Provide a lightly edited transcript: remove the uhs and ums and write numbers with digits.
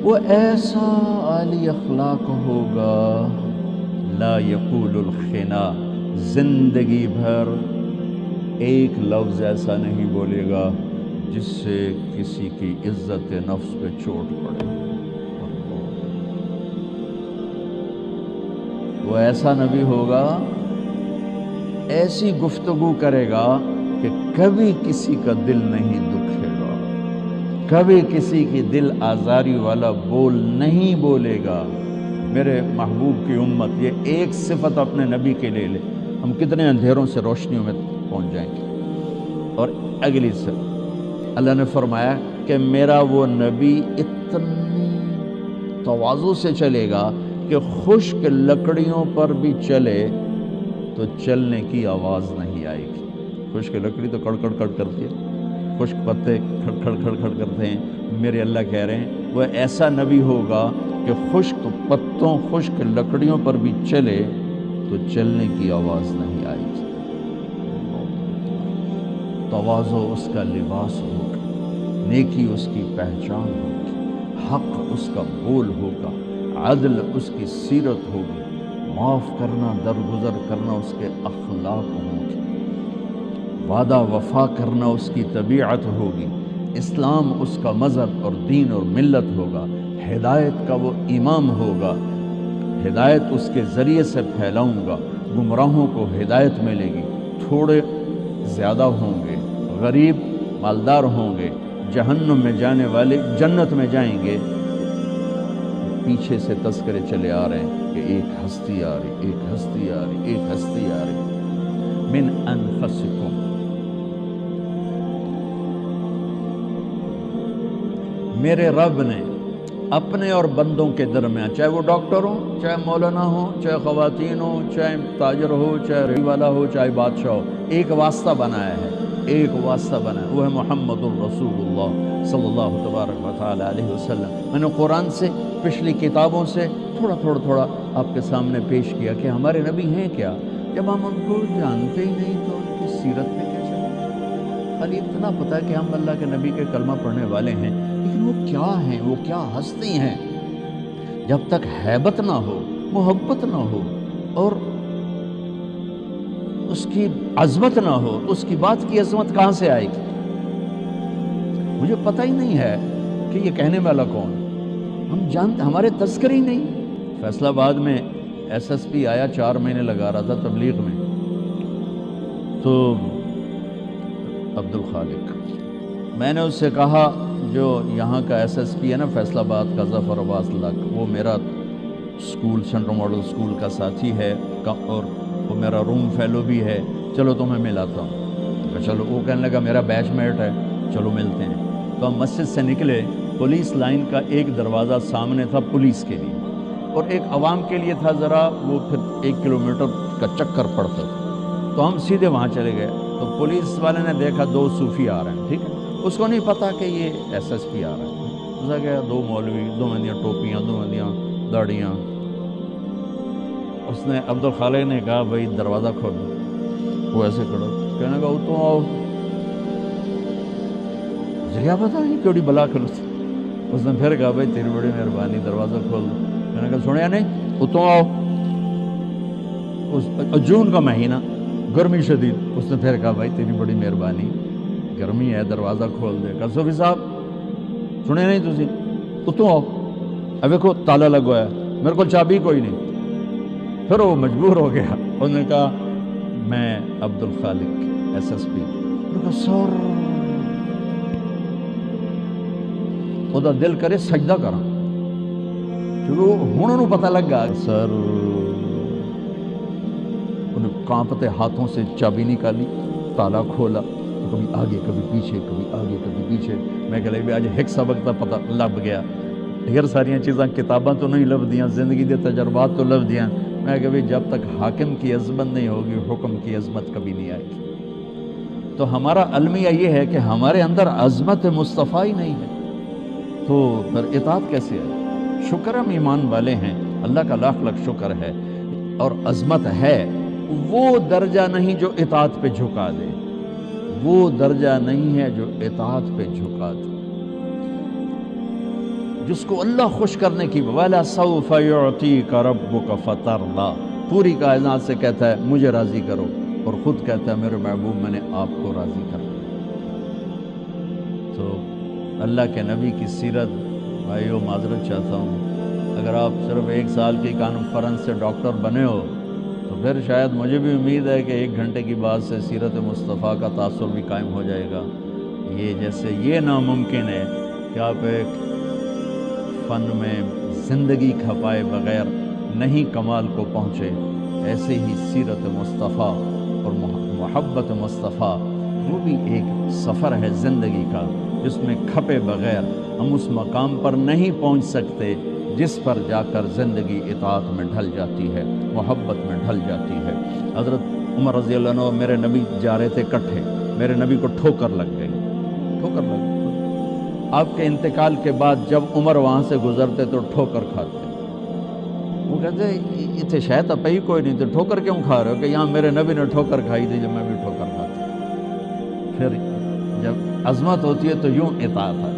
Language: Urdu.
وہ ایسا عالی اخلاق ہوگا، لا یقول الخنا، زندگی بھر ایک لفظ ایسا نہیں بولے گا جس سے کسی کی عزت نفس پہ چوٹ پڑے۔ وہ ایسا نبی ہوگا، ایسی گفتگو کرے گا کہ کبھی کسی کا دل نہیں دکھے گا، کبھی کسی کی دل آزاری والا بول نہیں بولے گا۔ میرے محبوب کی امت یہ ایک صفت اپنے نبی کے لے لے، ہم کتنے اندھیروں سے روشنیوں میں پہنچ جائیں گے۔ اور اگلی سے اللہ نے فرمایا کہ میرا وہ نبی اتنی تواضع سے چلے گا کہ خشک لکڑیوں پر بھی چلے تو چلنے کی آواز نہیں آئے گی۔ خشک لکڑی تو کڑ کڑ کڑ کرتی ہے، خشک پتے کھڑ کھڑ کھڑ کھڑ کرتے ہیں۔ میرے اللہ کہہ رہے ہیں وہ ایسا نبی ہوگا کہ خشک پتوں خشک لکڑیوں پر بھی چلے تو چلنے کی آواز نہیں آئے گی۔ تواضع اس کا لباس ہوگا، نیکی اس کی پہچان ہوگی، حق اس کا بول ہوگا، عدل اس کی سیرت ہوگی، معاف کرنا درگزر کرنا اس کے اخلاق ہوں گے، وعدہ وفا کرنا اس کی طبیعت ہوگی، اسلام اس کا مذہب اور دین اور ملت ہوگا، ہدایت کا وہ امام ہوگا، ہدایت اس کے ذریعے سے پھیلاؤں گا، گمراہوں کو ہدایت ملے گی، تھوڑے زیادہ ہوں گے، غریب مالدار ہوں گے، جہنم میں جانے والے جنت میں جائیں گے۔ پیچھے سے تذکرے چلے آ رہے ہیں کہ ایک ہستی آ رہی، ایک ہستی آ رہی، ایک ہستی آ رہی من انفسکم۔ میرے رب نے اپنے اور بندوں کے درمیان، چاہے وہ ڈاکٹر ہو، چاہے مولانا ہو، چاہے خواتین ہو، چاہے تاجر ہو، چاہے ریڑھی والا ہو، چاہے بادشاہ ہو، ایک واسطہ بنایا ہے، ایک واسطہ بنا ہے، وہ ہے محمد الرسول اللہ صلی اللہ تبارک و تعالی علیہ وسلم۔ میں نے قرآن سے، پچھلی کتابوں سے تھوڑا تھوڑا تھوڑا آپ کے سامنے پیش کیا کہ ہمارے نبی ہیں کیا۔ جب ہم ان کو جانتے ہی نہیں تو ان کی سیرت میں کیا چلے؟ خالی اتنا پتہ ہے کہ ہم اللہ کے نبی کے کلمہ پڑھنے والے ہیں، لیکن وہ کیا ہیں، وہ کیا ہستی ہیں؟ جب تک ہیبت نہ ہو، محبت نہ ہو اور اس کی عظمت نہ ہو تو اس کی بات کی عظمت کہاں سے آئے گی؟ مجھے پتہ ہی نہیں ہے کہ یہ کہنے والا کون، ہم جانتے، ہمارے تذکر ہی نہیں۔ فیصل آباد میں ایس ایس پی آیا، 4 مہینے لگا رہا تھا تبلیغ میں، تو عبد الخالق، میں نے اس سے کہا جو یہاں کا ایس ایس پی ہے نا فیصل آباد کا، ظفر عباس لک، وہ میرا اسکول سینٹرل ماڈل اسکول کا ساتھی ہے اور وہ میرا روم فیلو بھی ہے، چلو تمہیں ملاتا ہوں۔ چلو، وہ کہنے لگا میرا بیچ میٹ ہے، چلو ملتے ہیں۔ تو ہم مسجد سے نکلے، پولیس لائن کا ایک دروازہ سامنے تھا پولیس کے لیے، اور ایک عوام کے لیے تھا ذرا، وہ پھر 1 کلومیٹر کا چکر پڑتا تھا، تو ہم سیدھے وہاں چلے گئے۔ تو پولیس والے نے دیکھا 2 صوفی آ رہے ہیں، ٹھیک ہے، اس کو نہیں پتا کہ یہ ایس ایس پی آ رہا ہے، اس نے کہا 2 مولوی، 2 بندیاں ٹوپیاں، 2 بندیاں داڑیاں۔ اس نے عبد الخالق نے کہا بھائی دروازہ کھولو، وہ ایسے کھڑا، کہنے لگا اتوں آؤ، کیا پتا نہیں کیڑی بلا کھلو تھی۔ اس نے پھر کہا بھائی تیری بڑی مہربانی، دروازہ کھول دو۔ میں نے کہا سنیا نہیں، اتوں آؤ۔ جون کا مہینہ، گرمی شدید، اس نے پھر کہا بھائی تیری بڑی مہربانی، گرمی ہے دروازہ کھول دے۔ کہا صوفی صاحب سنیا نہیں تسی، اتوں آؤ، اب دیکھو تالا لگوایا، میرے کو چابی کوئی نہیں۔ پھر وہ مجبور ہو گیا، انہوں نے کہا میں Abdul Khaliq S S P. انہوں نے کہا سر، وہ دل کرے سجدہ کرا، کیونکہ ہوں انہوں پتہ لگ گیا سر۔ انہیں کانپتے ہاتھوں سے چابی نکالی، تالا کھولا، تو کبھی آگے کبھی پیچھے، کبھی آگے کبھی پیچھے۔ میں کہ بھی آج ایک سبق کا پتہ لب گیا، ڈھیر ساریاں چیزاں کتاباں تو نہیں لب دیاں، زندگی دے تجربات تو لب دیاں۔ میں کہ بھی جب تک حاکم کی عظمت نہیں ہوگی، حکم کی عظمت کبھی نہیں آئے گی۔ تو ہمارا المیہ یہ ہے کہ ہمارے اندر عظمت مصطفیٰ ہی نہیں ہے، تو پھر اطاعت کیسے ہے؟ شکر ہم ایمان والے ہیں، اللہ کا لاکھ لاکھ شکر ہے، اور عظمت ہے، وہ درجہ نہیں جو اطاعت پہ جھکا دے، وہ درجہ نہیں ہے جو اطاعت پہ جھکا دے۔ جس کو اللہ خوش کرنے کی وَلَا سَوْفَ يُعْطِيكَ رَبُّكَ فَتَرْضَىٰ پوری کائنات سے کہتا ہے مجھے راضی کرو، اور خود کہتا ہے میرے محبوب میں نے آپ کو راضی کر لیا۔ تو اللہ کے نبی کی سیرت، بھائیو معذرت چاہتا ہوں، اگر آپ صرف 1 سال کی کانفرنس سے ڈاکٹر بنے ہو تو پھر شاید مجھے بھی امید ہے کہ 1 گھنٹے کی بعد سے سیرت مصطفیٰ کا تاثر بھی قائم ہو جائے گا۔ یہ ناممکن ہے کہ آپ ایک فن میں زندگی کھپائے بغیر نہیں کمال کو پہنچے، ایسے ہی سیرت مصطفیٰ اور محبت مصطفیٰ وہ بھی ایک سفر ہے زندگی کا، جس میں کھپے بغیر ہم اس مقام پر نہیں پہنچ سکتے جس پر جا کر زندگی اطاعت میں ڈھل جاتی ہے، محبت میں ڈھل جاتی ہے۔ حضرت عمر رضی اللہ عنہ میرے نبی جا رہے تھے کٹھے، میرے نبی کو ٹھوکر لگ گئی، ٹھوکر لگ گئی۔ آپ کے انتقال کے بعد جب عمر وہاں سے گزرتے تو ٹھوکر کھاتے، وہ کہتے اتنے شاید اب ہی کوئی نہیں، تو ٹھوکر کیوں کھا رہے ہو؟ کہ یہاں میرے نبی نے ٹھوکر کھائی تھی جب میں بھی ٹھوکر کھاتا۔ پھر جب عظمت ہوتی ہے تو یوں اطاعت ہے۔